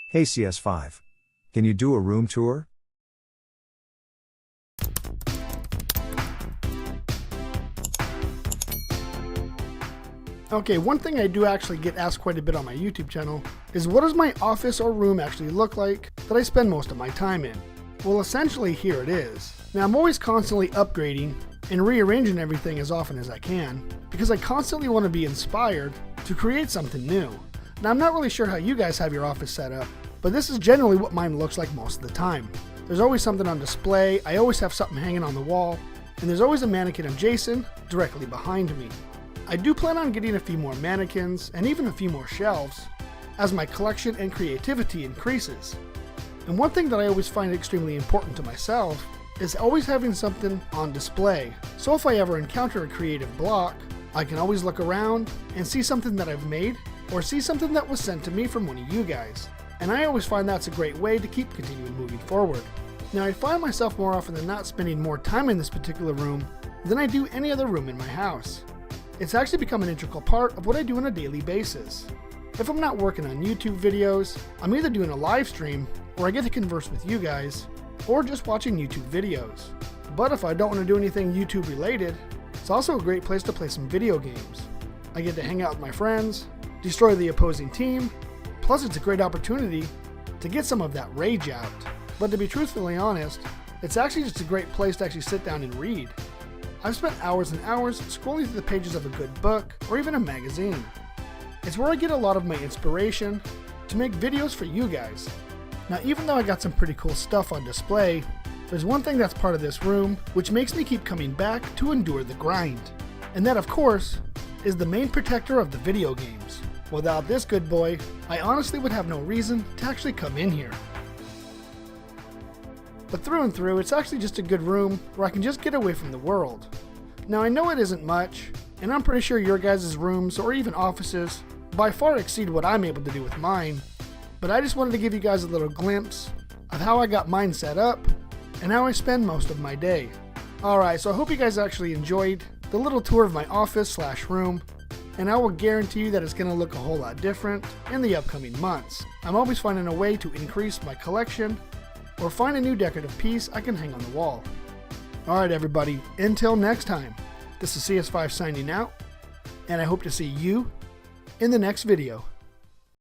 Hey CS5. Can you do a room tour? Okay, one thing I do actually get asked quite a bit on my YouTube channel is what does my office or room actually look like that I spend most of my time in? Well, essentially here it is. Now I'm always constantly upgrading and rearranging everything as often as I can because I constantly want to be inspired to create something new. Now I'm not really sure how you guys have your office set up, but this is generally what mine looks like most of the time. There's always something on display, I always have something hanging on the wall, and there's always a mannequin of Jason directly behind me. I do plan on getting a few more mannequins and even a few more shelves as my collection and creativity increases. And one thing that I always find extremely important to myself is always having something on display. So if I ever encounter a creative block, I can always look around and see something that I've made or see something that was sent to me from one of you guys. And I always find that's a great way to keep continuing moving forward. Now I find myself more often than not spending more time in this particular room than I do any other room in my house. It's actually become an integral part of what I do on a daily basis. If I'm not working on YouTube videos, I'm either doing a live stream where I get to converse with you guys, or just watching YouTube videos. But if I don't want to do anything YouTube related, it's also a great place to play some video games. I get to hang out with my friends, destroy the opposing team, plus it's a great opportunity to get some of that rage out. But to be truthfully honest, it's actually just a great place to actually sit down and read. I've spent hours and hours scrolling through the pages of a good book or even a magazine. It's where I get a lot of my inspiration to make videos for you guys. Now even though I got some pretty cool stuff on display, there's one thing that's part of this room which makes me keep coming back to endure the grind. And that of course is the main protector of the video games. Without this good boy, I honestly would have no reason to actually come in here. But through and through, it's actually just a good room where I can just get away from the world. Now I know it isn't much, and I'm pretty sure your guys' rooms or even offices by far exceed what I'm able to do with mine, but I just wanted to give you guys a little glimpse of how I got mine set up and how I spend most of my day. Alright, so I hope you guys actually enjoyed the little tour of my office/room, and I will guarantee you that it's going to look a whole lot different in the upcoming months. I'm always finding a way to increase my collection or find a new decorative piece I can hang on the wall. Alright everybody, until next time, this is CS5 signing out, and I hope to see you in the next video.